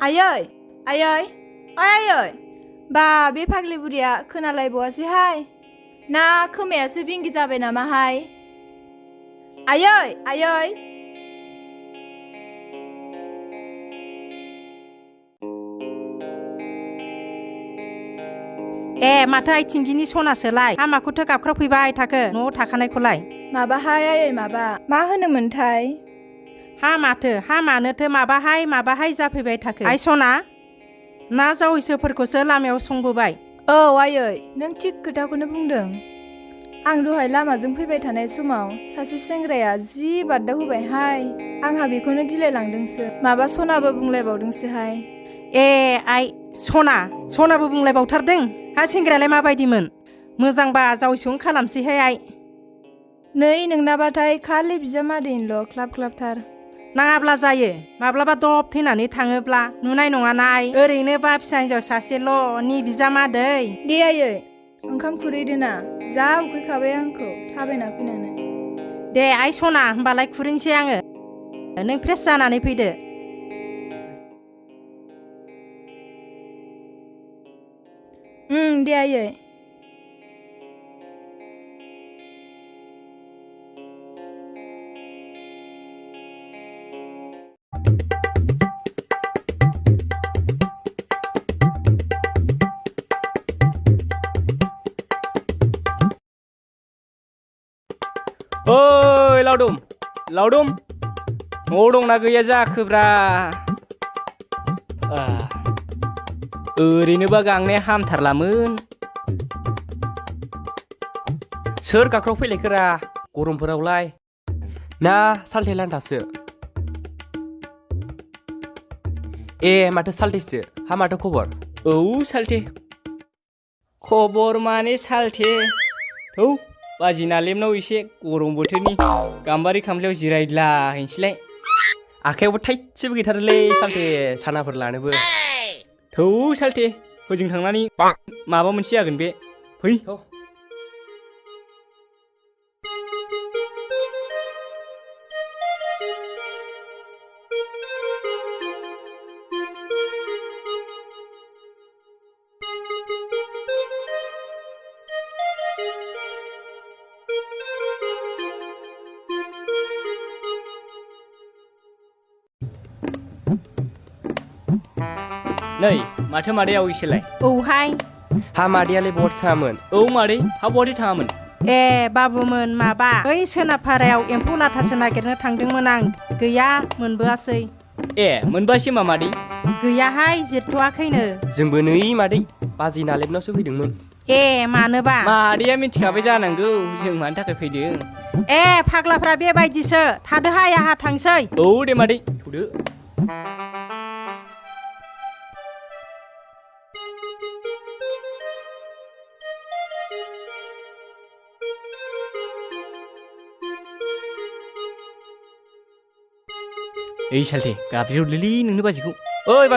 आयै आयै ओइ आयै बा बे फाग्लि बुरिया खोनालायबावासैहाय ना खोमायासो बिंगि जाबाय नामाहाय आयै आयै ए माथो आइथिंगिनि सनासोलाय हामाखौथ' गाबख्रावफैबाय थाखो न'आव थाखानायखौलाय माबाहाय आयै माबा मा होनोमोनथाय हा माथो हा मानोथो माबाहाय जाफैबाय थाखो आइ सना ना जावैसोफोरखौसो लामायाव संबोबाय औ आयै नों थिग खोथाखौनो बुंदों आं दहाय लामाजों फैबाय थानाय समाव सासे सेंग्राया जि बारदाव होबायहाय आंहा बेखौनो गिलायलांदोंसो माबा सनाबो बुंलायबावदोंसोहाय ए आइ सनाबो बुंलायबावथारदों हा सेंग्रायालाय माबायदिमोन मोजांबा जावैसोखौनो खालामसैहाय आइ नै नोंनाबाथाय खालि बिजामादैनिल' ख्लाब ख्लाबथार नाङाब्ला जायो माब्लाबा दब थैनानै थाङोब्ला नुनाय नङाना आइ ओरैनोबा फिसा हिन्जाव सासेल'नि बिजामादै दे आयै ओंखाम खुरैदोना जा उखैखाबाय आंखौ थाबायना फैनानै दे आइ सना होमबालाय खुरैनोसै आङो नों फ्रेस जानानै फैदो दे आयै ओइ लावदुम न'आव दंना गैया जाखोब्रा ओरैनोबा गांनाया हामथारलामोन सोर गाख्राव फैलायखोरा गरमफोरावलाय ना सालथे लान्थासो ए माथो सालथेसो हा माथो खबर औ सालथे खबर माने सालथे थौ बाजि नालेबनाव एसे गरम बोथोरनि गाम्बारि खामफ्लायाव जिरायद्लाहैनोसैलाय आखायावबो थाइसेबो गैथारोलै सालथे सानाफोर लानोबो थौ सालथे होजों थांनानै माबा मोनसे जागोन बे फै नै माथो मादैया इसेलाय औहाय हा मादैयालाय बहाथो थाङामोन औ मादै हा बहाथो थाङामोन ए बाबुमोन माबा बै सोनाबफारायाव एम्फौ लाथासो नागिरनो थांदोंमोन आं गैया मोनबोआसै ए मोनबोआसै मा मादै गैयाहाय जिरथ'वाखैनो जोंबो नै मादै बाजै नालेबनावसो फैदोंमोन ए मानोबा मादैया मिथिखाबाय जानांगौ जों मानि थाखाय फैदों ए फाग्लाफ्रा बेबायदिसो थादोहाय आहा थांसै औ दे मादै थ'दो ओइ सालथे गाबज्रिहरलै नोंनो बाजैखौ ओइ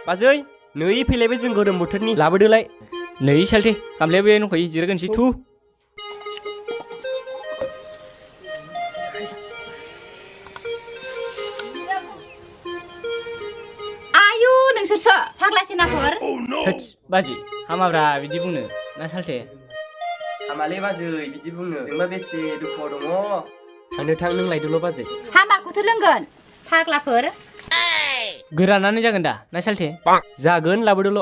बाजै नै फैलायबाय जों गोलोम बोथोरनि लाबोदोलाय नै सालथे खामलाया बे दंखायो जिरायगोनसै थु आयु नोंसोरसो फाग्ला सेनाफोर थोथस बाजै हामाब्रा बिदि बुंनो ना सालथे हामालै बाजै बिदि बुंनो जोंबा बेसे दुखुआव दङ थांदो थां नों लायदोल' बाजै हामाखौथ' लोंगोन फाग्लाफोर गोरानानो जागोन दा ना सालथे जागोन लाबोदोल'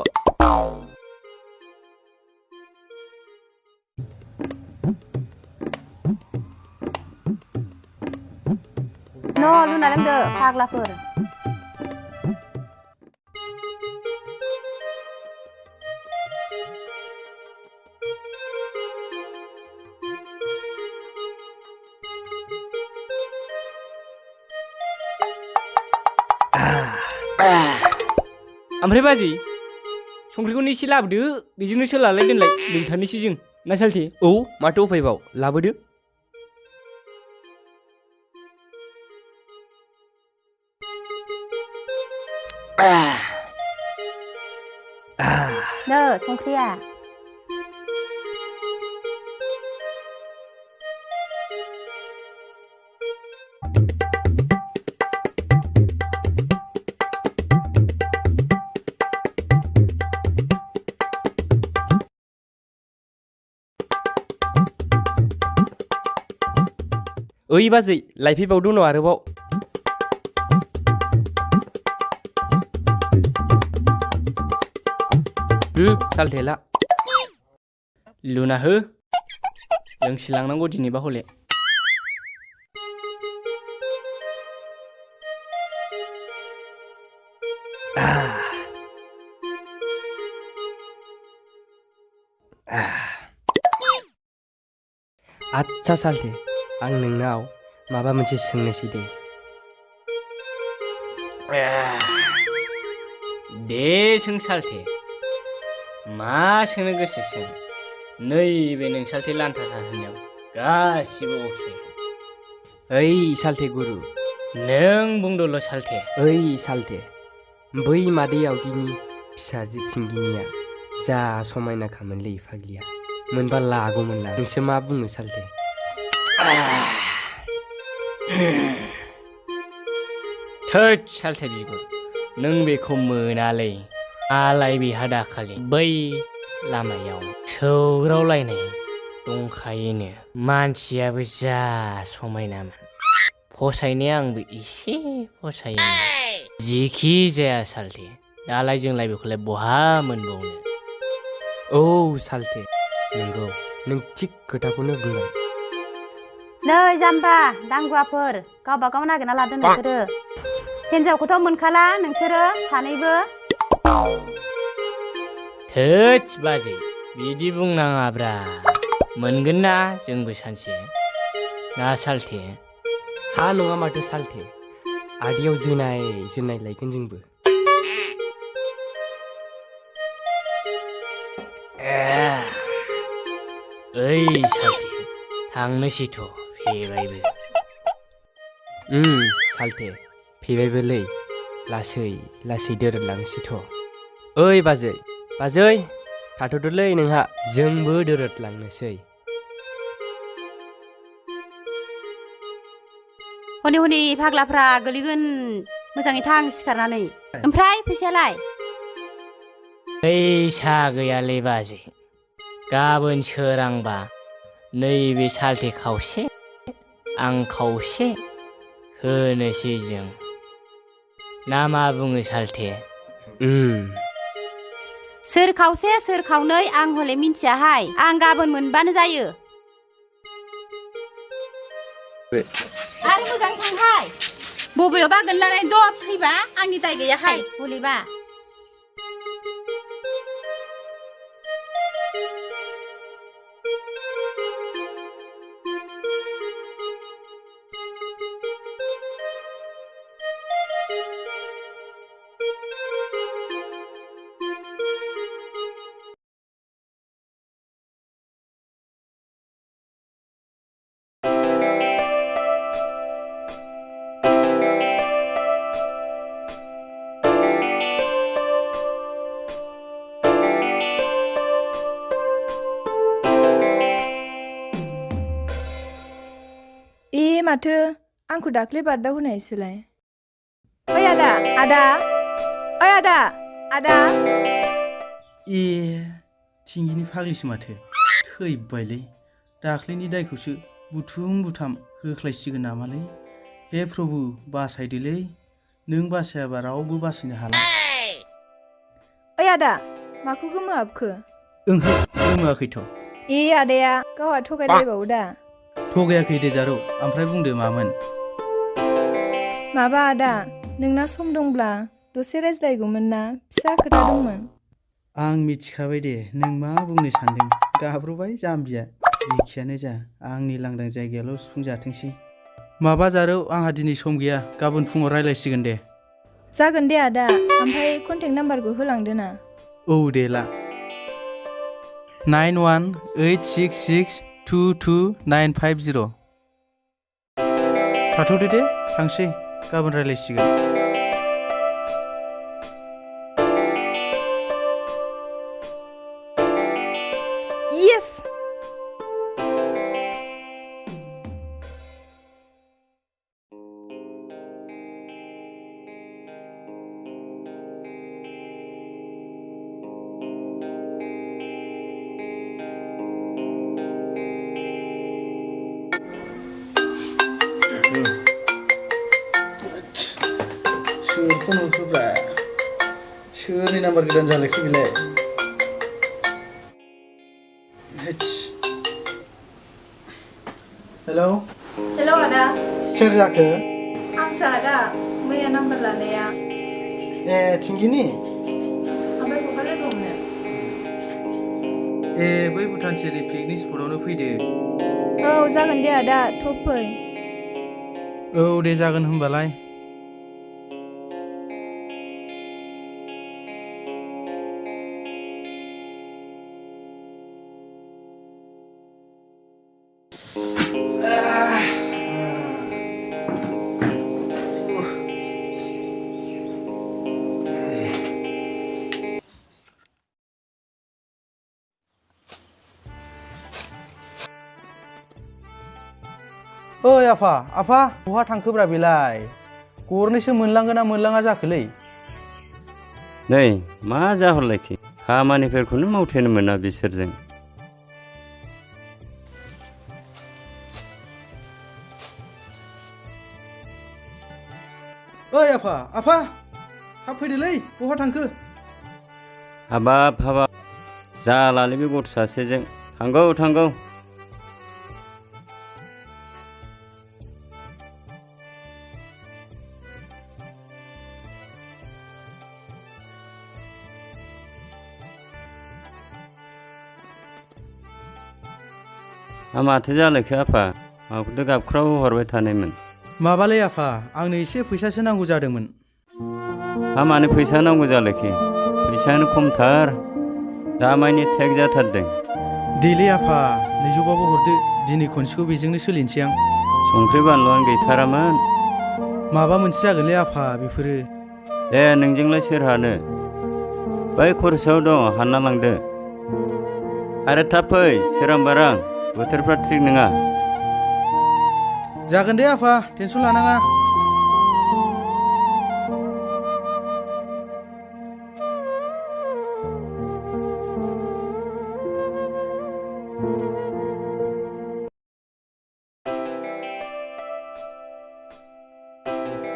न' लुना लोंदो फाग्लाफोर ओमफ्राय बाजै संख्रिखौनो एसे लाबोदो बेजोंनो सोलालाय दोनलाय लोंथारनोसै जों ना सालथे औ माथो उफायबाव लाबोदो नो संख्रिया ओइ बाजै लायफैबावदों न' आरोबाव सालथेला लुना हो लोंसिलांनांगौ दिनैबा हले आच्छा सालथे आं नोंनाव माबा मोनसे सोंनोसै दे सों सालथे मा सोंनो गोसो सों नैबे नों सालथे लान्था होननायाव गासिबो अके ओइ सालथे गुरु नों बुंदोल' सालथे ओइ सालथे बै मादै आवगिनि फिसाजो थिंगिनिया जा समायना खामोनलै फाग्लिया मोनबा लागौमोनला नोंसो मा बुङो सालथे थोद सालथे बिगुर नों बेखौ मोनालै आलाय बेहा दाखालि बै लामायाव सौग्रावलायनाय दंखायोनो मानसियाबो जा समायनामोन फसायनाया आंबो एसे फसायो जिखि जाया सालथे दालाय जोंलाय बेखौलाय बहा मोनबावनो औ सालथे नंगौ नों थिग खोथाखौनो बुंदों नै जाम्बा दांगुवाफोर गावबा गाव नागिरना लादों नोंसोरो हिनजावखौथ' मोनखाला नोंसोरो सानैबो थोद बाजै बिदि बुंनाङाब्रा मोनगोन ना जोंबो सानसे ना सालथे हा नङा माथो सालथे आदियाव जोनाय लायगोन जोंबो ओइ सालथे थांनोसैथ' फेबायबो सालथे फेबायबोलै लासै लासै दोरोदलांसैथ' ओइ बाजै थाथ'दोलै नोंहा जोंबो दोरोदलांनोसै हनै हनै फाग्लाफ्रा गोलैगोन मोजाङै थां सिखारनानै ओमफ्राय फैसायालाय फैसा गैयालै बाजै गाबोन सोरांबा नैबे सालथे खावसे आं खावसे होनोसै जों ना मा बुङो सालथे सोर खावसे सोर खावनै आं हले मिन्थियाहाय आं गाबोन मोनबानो जायो आरो मोजां थांहाय बबेयावबा गोलैनानै दब थैबा आंनि दाय गैयाहाय हलेबा माथो आंखौ दाख्लै बारदा होनायसोलाय ओइ आदा ओइ आदा ए थिंगिनि फाग्लिसो माथो थैबायलै दाख्लैनि दायखौसो बुथुम बुथाम होख्लायसिगोन नामालै हे प्रभु बासायदोलै नों बासायाबा रावबो बासायनो हाला ओइ आदा माखौ गोमोहाबखो ओंहो गोमोआखैथ' आदाया गावहा थगायलायबावो दा थगायाखै दे जारौ ओमफ्राय बुंदो मामोन माबा आदा नोंना सम दंब्ला दसे रायज्लायगौमोन ना फिसा खोथा दंमोन आं मिथिखाबाय दे नों मा बुंनो सानदों गाब्रबाय जाम्बिया जिखियानो जा आंनि लांदां जायगायाल' सुफुंजाथोंसै माबा जारौ आंहा दिनै सम गैया गाबोन फुङाव रायज्लायसिगोन दे जागोन दे आदा ओमफ्राय कन्टेक्ट नाम्बारखौ होलांदो ना औ दे ला 9186622950 थाथ'दो दे थांसै गाबोन रायज्लायसिगोन येस फन हरखोब्रा सोरनि नाम्बार गोदान जालायखो बेलाय हेलौ हेलौ आदा सोर जाखो आंसो आदा मैया नाम्बार लानाया ए थिंगिनि ओमफ्राय बहा लोगो हमनो ए बै भुटान सेरनि पिकनिक स्पटआवनो फैदो औ जागोन दे आदा थब फै औ दे जागोन होमबालाय ओइ आफा बहा थांखोब्रा बेलाय गरनैसो मोनलांगोन ना मोनलाङा जाखोलै नै मा जाहरलायखो खामानिफोरखौनो मावथेनो मोना बिसोरजों ओइ आफा थाब फैदोलै बहा थांखो हाबाब जालालै बे गथ' सासेजों थांगौ माथो जालायखो आफा माखौथो गाबख्राव हरबाय थानायमोन माबालै आफा आंनो एसे फैसासो नांगौ जादोंमोन मानो फैसा नांगौ जालायखो फैसायानो खमथार दामानि टेक जाथारदों देलै आफा 200बाबो हरदो दिनै खनसेखौ बेजोंनो सोलिनोसै आं संख्रि बानलुआनो गैथारामोन माबा मोनसे जागोनलै आफा बेफोरो दे नोंजोंलाय सोर हानो बै खरसायाव दं हानना लांदो आरो थाब फै सोरां बारां बोथोरफ्रा थिग नङा जागोन दे आफा टेनसन लानाङा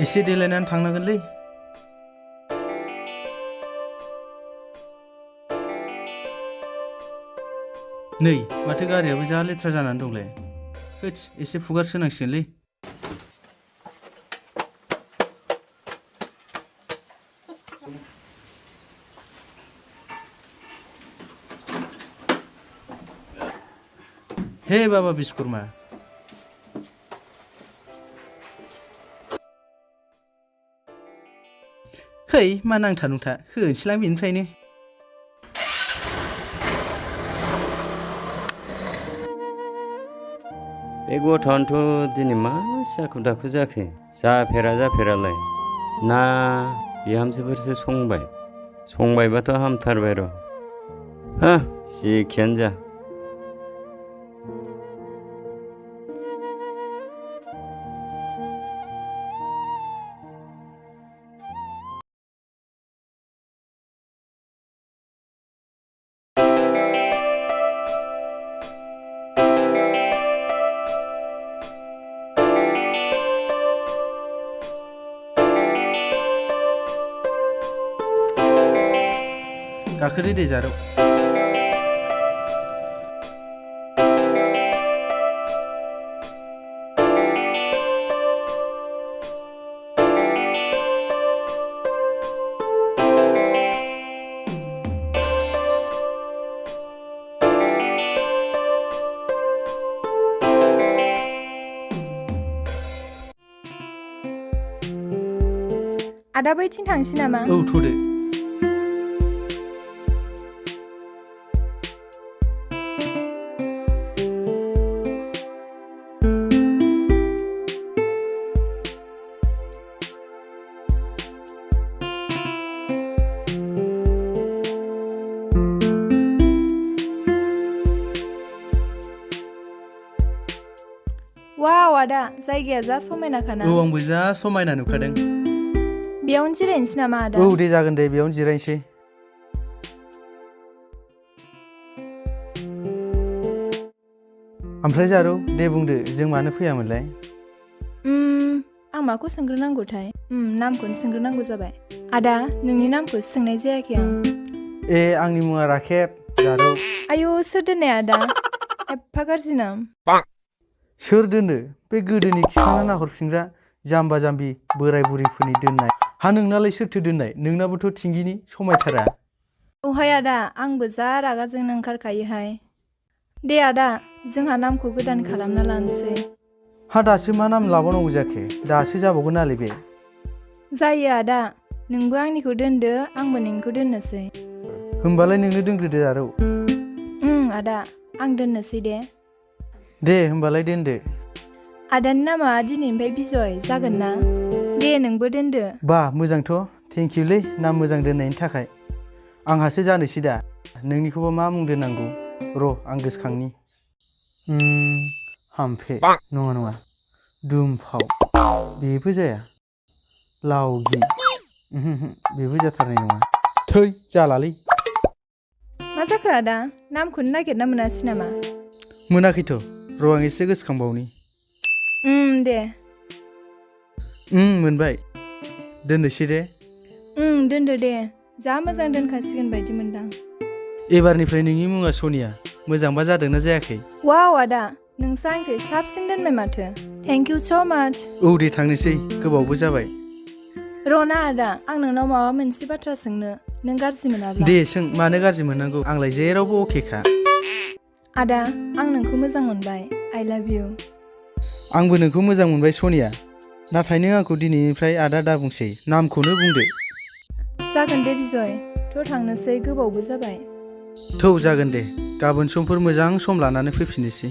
एसे देलायनानै थांनांगोनलै नै माथो गारियाबो जा लेथ्रा जानानै दंलाय होथस एसे फुगार सोनांसिगोनलै हे बाबा बिश्वकर्मा है मा नांथा नुंथा होनोसैलां बेनिफ्रायनो बे गथ'आनोथ' दिनै मा जाखु दाखु जाखो जाफेरालाय ना बिहामजोफोरसो संबायबाथ' हामथारबाय र' जेखियानो जा गाखोदो दे जारौ आदा बैथिं थांसै नामा औ थ'दो वाव आदा जायगाया जा समायनाखाना औ आंबो जा समायना नुखादों बेयावनो जिरायनोसै नामा आदा औ दे जागोन दे बेयावनो जिरायनोसै ओमफ्राय जारौ दे बुंदो जों मानो फैयामोनलाय आं माखौ सोंग्रोनांगौथाय नामखौनो सोंग्रोनांगौ जाबाय। आदा नोंनि नामखौ सोंनाय जायाखै आं। ए आंनि मुङा राखेब जारौ। आयौ सोर दोननाय आदा? एफा गाज्रि नाम। सोर दोनो? बे गोदोनि खिखांना नाहरफिनग्रा जाम्बा जाम्बि बोराय बुरैफोरनि दोननाय। हा नोंनालाय सोरथो दोननाय? नोंनाबोथ' थिंगिनि समायथारा। औहाय आदा आंबो जा रागाजोंनो ओंखारखायोहाय। दे आदा जोंहा नामखौ गोदान खालामना लानोसै। हा दासो मा नाम लाबावनांगौ जाखो? दासो जाबावगोन नालाय बे। जायो आदा नोंबो आंनिखौ दोनदो आंबो नोंनिखौ दोननोसै। होमबालाय नोंनो दोनग्रोदो आरौ। आदा आं दोननोसै दे। दे होमबालाय दोनदो। आदानि नामा दिनैनिफ्राय बिजय जागोन ना? दे नोंबो दोनदो। बा मोजांथ' थेंकिउलै नाम मोजां दोननायनि थाखाय। आंहासो जानोसै दा। नोंनिखौबा मा मुं दोननांगौ? र' आं गोसोखांनि। हामफे नङा नङा दुमफाव बेबो जाया। लावगि बेबो जाथारनाय नङा। थै जालालै। मा जाखो आदा? नामखौनो नागिरना मोनासै नामा? मोनाखैथ' र' आं एसे गोसोखांबावनि। दे। मोनबाय। दोननोसै दे। दोनदो दे। जा मोजां दोनखासिगोन बायदि मोनदां। एबारनिफ्राय नोंनि मुङा सनिया। मोजांबा जादोंना जायाखै? वाव आदा नोंसो आंनिख्रुइ साबसिन दोनबाय माथो। थेंक इउ स' माच। औ दे थांनोसै गोबावबो जाबाय। रना आदा आं नोंनाव माबा मोनसे बाथ्रा सोंनो नों गाज्रि मोनाब्ला? दे सों मानो गाज्रि मोननांगौ आंलाय जेरावबो अकेखा। आदा आं नोंखौ मोजां मोनबाय। आइ लाभ इउ। आंबो नोंखौ मोजां मोनबाय सनिया। नाथाय नों आंखौ दिनैनिफ्राय आदा दा बुंसै नामखौनो बुंदो। जागोन दे बिजय थ' थांनोसै गोबावबो जाबाय। थौ जागोन दे गाबोन समफोर मोजां सम लानानै फैफिननोसै।